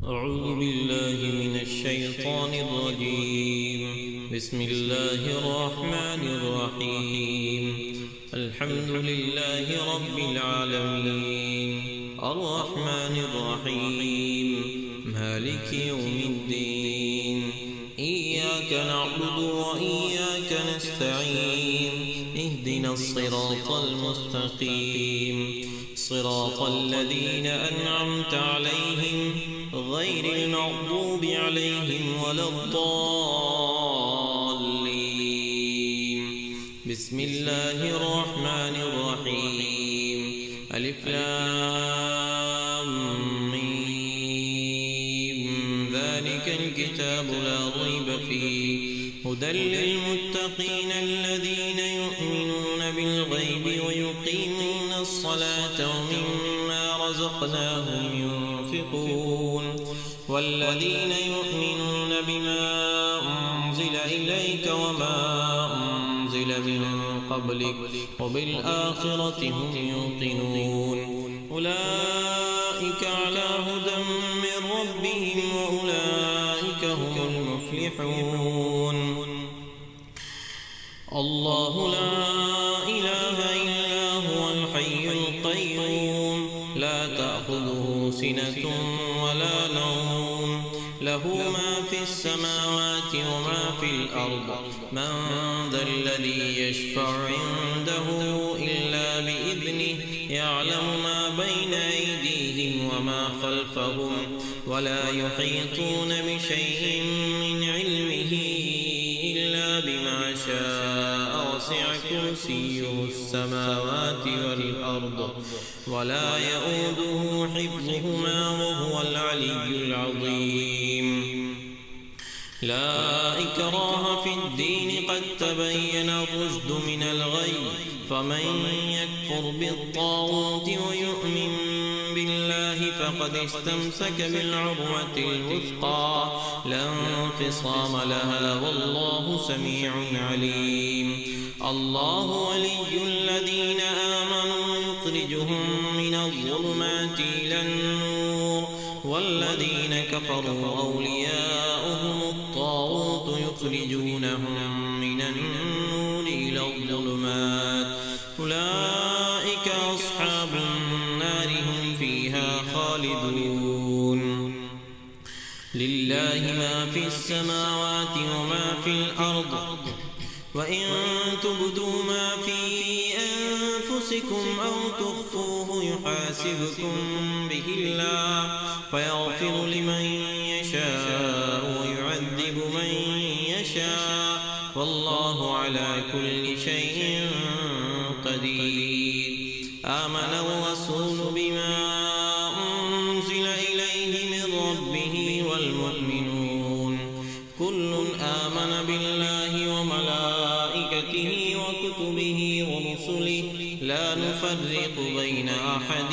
أعوذ بالله من الشيطان الرجيم. بسم الله الرحمن الرحيم. الحمد لله رب العالمين، الرحمن الرحيم، مالك يوم الدين. إياك نعبد وإياك نستعين. اهدنا الصراط المستقيم، صراط الذين أنعمت عليهم غير المغضوب عليهم ولا الضالين. بسم الله الرحمن الرحيم. ألف لام ميم. ذلك الكتاب لا ريب فيه هدى للمتقين الذين يؤمنون بالغيب ويقيمون الصلاة ومما رزقناهم ينفقون. والذين يؤمنون بما أنزل إليك وما أنزل من قبلك وبالآخرة هم يوقنون. أولئك على هدى من ربهم وأولئك هم المفلحون. الله لا إله إلا هو الحي القيوم، لا تأخذه سنة ولا نوم، له ما في السماوات وما في الأرض. من ذا الذي يشفع عنده إلا بإذنه، يعلم ما بين أيديهم وما خلفهم، ولا يحيطون بشيء من علمه إلا بما شاء، وسع كرسيه السماوات والأرض ولا يؤوده حفظهما وهو العلي العظيم. لا إكراه في الدين، قد تبين الرشد من الغي. فمن يكفر بالطاغوت ويؤمن بالله فقد استمسك بالعروة الوثقى، لا انفصام لها، والله سميع عليم. الله ولي الذين آمنوا يخرجهم من الظلمات إلى النور، والذين كفروا أولياؤهم الطاغوت يخرجونهم من النور إلى الظلمات. أولئك أصحاب النار، هم فيها خالدون. لله ما في السماوات وما في الأرض، وإن تبدوا ما في أنفسكم أو تخفوه يحاسبكم به الله، فيغفر لمن يشاء ويعذب من يشاء، والله على كل شيء قدير. آمن الرسول بما أنزل إليه من ربه والمؤمنون كل آمن بالله وملائكته وكتبه ورسله، لا نفرق بين أحد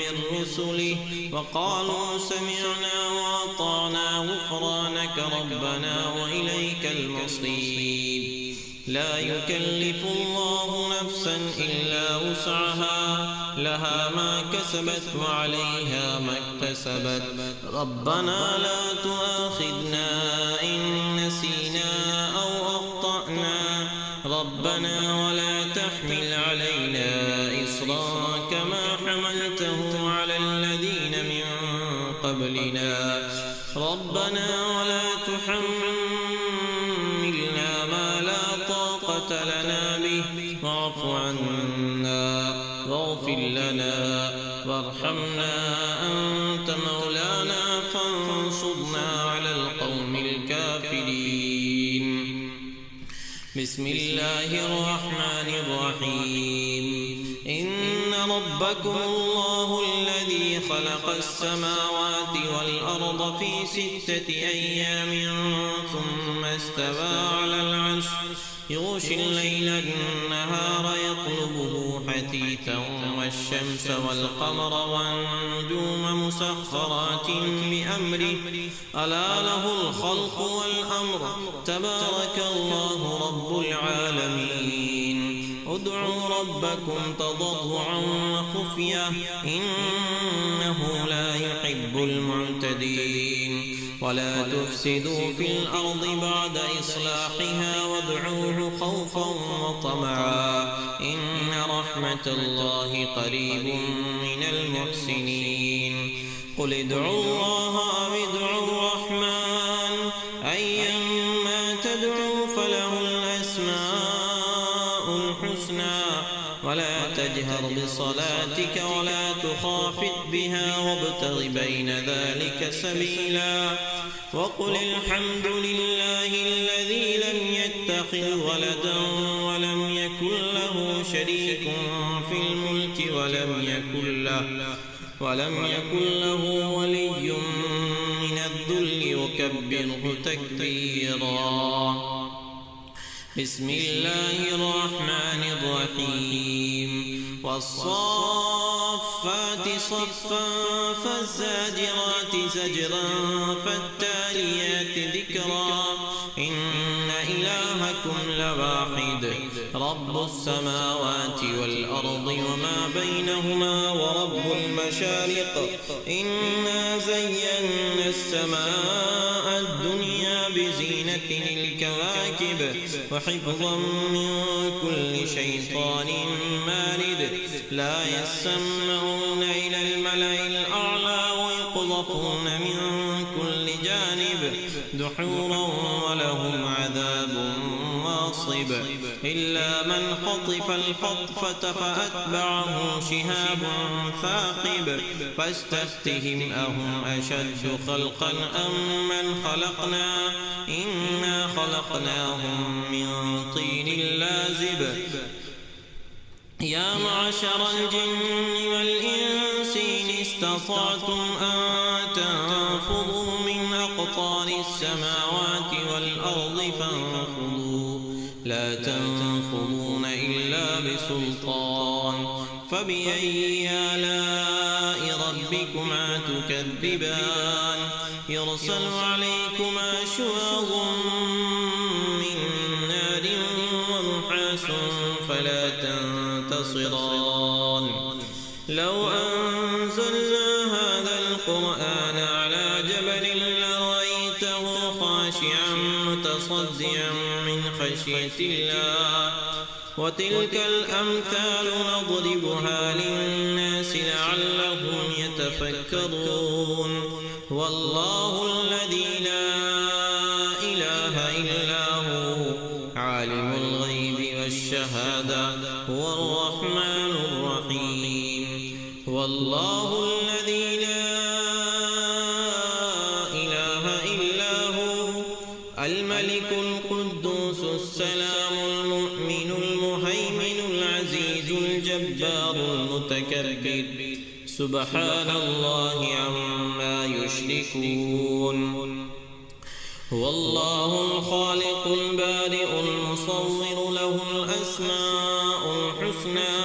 من رسله، وقالوا سمعنا وأطعنا غفرانك ربنا وإليك المصير. لا يكلف الله نفسا إلا وسعها، لها ما كسبت وعليها ما اكتسبت. ربنا لا تؤاخذنا إن نسينا أو أخطأنا، ربنا ولا تحمل علينا إصرا كما حملته على الذين من قبلنا، ربنا ولا تحملنا ما لا طاقة لنا به، واعف عنا واغفر لنا وارحمنا، أنت مولانا فانصرنا على القوم الكافرين. بسم الله الرحمن الرحيم. إن ربكم الله الذي خلق السماوات والأرض في 6 أيام ثم استوى على العرش، يغشي الليل النهار يطلبه حثيثا، والشمس والقمر والنجوم مسخرات بأمره، ألا له الخلق والأمر، تبارك الله رب العالمين. ادعوا ربكم تضرعا وخفية إنه لا يحب المعتدين ولا تفسدوا في الأرض بعد إصلاحها وادعوه خوفا وطمعا إن رحمة الله قريب من المحسنين قل ادعوا الله أو ادعوا الرحمن أيما تدعوا فله الأسماء الحسنى ولا تجهر بصلاتك ولا تخافت بها وابتغ بين ذلك سبيلا وقل الحمد لله الذي لم يتخذ ولدا ولم يكن له شريك في الملك ولم يكن له ولي من الذل وكبره تكبيرا بسم الله الرحمن الرحيم والصافات صفا فالزاجرات زجرا فالتاليات ذكرا إن إلهكم لواحد رب السماوات والأرض وما بينهما ورب المشارق إنا زينا السماء الدنيا بزينة الكواكب وحفظا من كل شيطان مارد لا يسمعون إلى الملأ الأعلى ويقذفون من كل جانب دحورا ولهم عذاب واصب إلا من خطف الخطفة فأتبعه شهاب ثاقب فاستفتهم أهم أشد خلقا أم من خلقنا إنا خلقناهم من طين لازب يا معشر الجن والإنس إن استطعتم أن تنفذوا من أقطار السماوات والأرض فانفذوا لا تنفذون إلا بسلطان فبأي آلاء ربكما تكذبان يرسل عليكما شواظ من نار ونحاس فلا تنتصران لو أنزلنا هذا القرآن على جبل لرأيته خاشعا متصدعا من خشية الله وتلك الأمثال نضربها للناس لعلهم يتفكرون والله الذي لا إله إلا هو عالم الغيب والشهادة هو الرحمن الرحيم والله الذي لا إله إلا هو الملك القدوس السلام المؤمن المهيمن العزيز الجبار المتكبر سبحان الله عما يشركون هو الله الخالق البارئ المصور له الأسماء الحسنى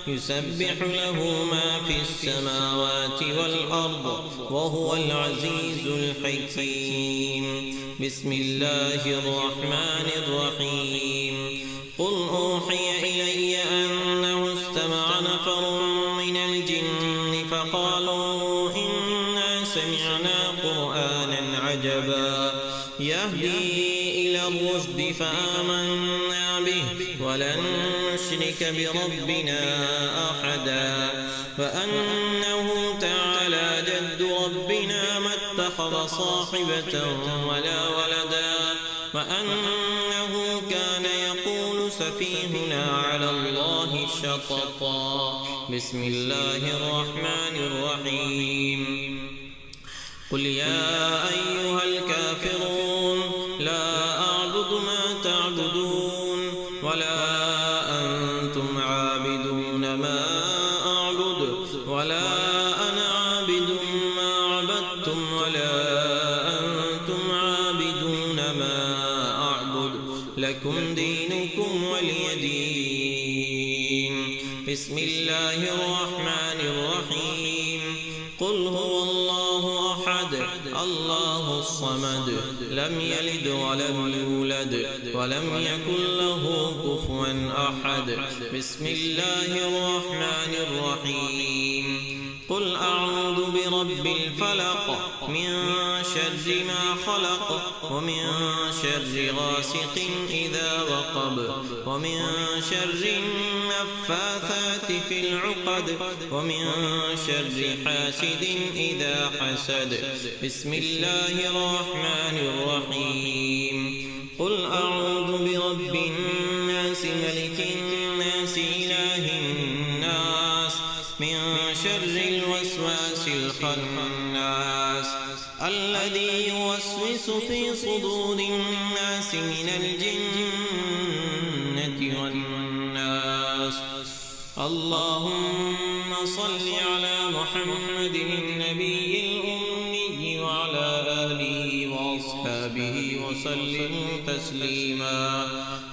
يسبح له ما في السماوات والأرض وهو العزيز الحكيم بسم الله الرحمن الرحيم قل أوحي إلي أنه استمع نفر من الجن فقالوا إنا سمعنا قرآنا عجبا يهدي إلى الرشد فآمنا به ولن نشرك بربنا أحدا وأنه تعالى جد ربنا ما اتخذ صاحبة ولا ولدا وأنه كان يقول سفيهنا على الله شططا بسم الله الرحمن الرحيم قل يا أيها الكافرون لا أعبد ما تعبدون ولا أنتم عابدون ما أعبد ولا أنا عابد ما عبدتم ولا أنتم عابدون ما أعبد لكم دينكم ولي دين بسم الله الرحمن الرحيم قل هو الله أحد الله الصمد لم يلد ولم يولد ولم يكن له كفوا أحد بسم الله الرحمن الرحيم قل أعوذ أعوذ برب الفلق من شر ما خلق ومن شر غاسق إذا وقب ومن شر النفاثات في العقد ومن شر حاسد إذا حسد. بسم الله الرحمن الرحيم. قل أعوذ برب الناس ملك الناس إله الناس من شر الوسواس الخناس الذي يوسوس في صدور الناس من الجنة والناس. اللهم صل على محمد النبي الأمي وعلى آله وأصحابه وسلم تسليما.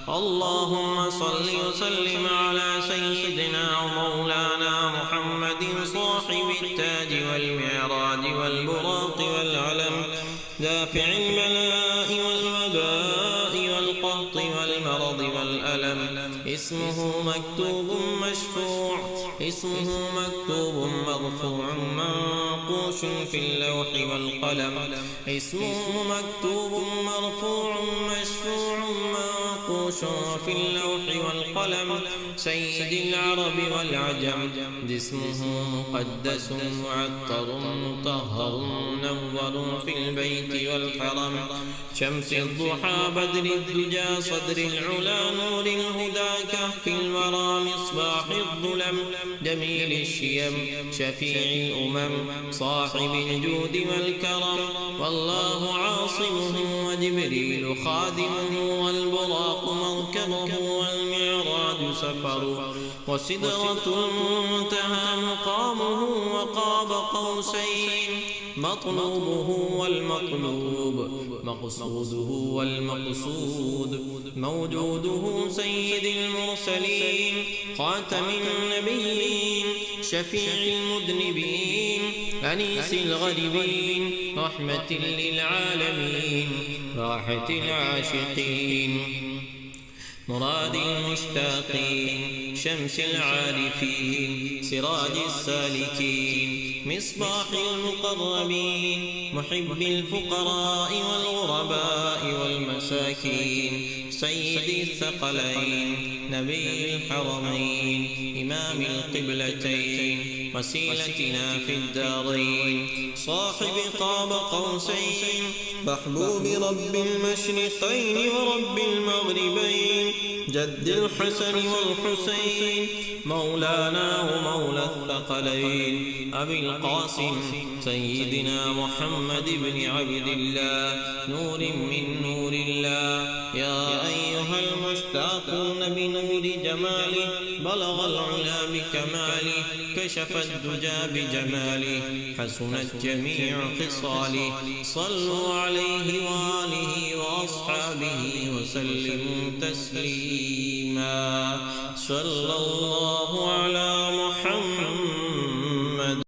اللهم صل وسلم على سيدنا ومولانا محمد صاحب التاج والمعراج والبراق والعلم دافع البلاء والوباء والقهط والمرض والألم. اسمه مكتوب مشفوع، اسمه مكتوب مرفوع منقوش في اللوح والقلم. اسمه مكتوب مرفوع مشفوع منقوش في اللوح والقلم. سيد العرب والعجم. اسمه مقدس معطر مطهر منور في البيت والحرم. شمس الضحى بدر الدجى صدر العلا نور الهدى كهف الورى مصباح الظلم. جميل الشيم شفيع الأمم صاحب الجود والكرم. والله عاصمه وجبريل خادمه والبراق مركبه والمعراج سفره وسدرة المنتهى مقامه وقاب قوسين مطلوبه والمطلوب مقصوده والمقصود. موجوده سيد المرسلين خاتم النبيين شفيع المذنبين أنيس الغريبين رحمة للعالمين راحة العاشقين مراد المشتاقين شمس العارفين سراج السالكين مصباح المقربين محب الفقراء والغرباء والمساكين سيد الثقلين نبي الحرمين إمام القبلتين وسيلتنا في الدارين صاحب قاب قوسين محبوب رب المشرقين ورب المغربين جد الحسن والحسين مولانا ومولى الثقلين أبي القاسم سيدنا محمد بن عبد الله نور من نور الله. يا أيها المشتاقون بنور جماله بلغ العلا بكماله كشف الدجى بجماله حسنت جميع خصاله. صلوا عليه وآله وأصحابه وسلموا تسليما. صلى الله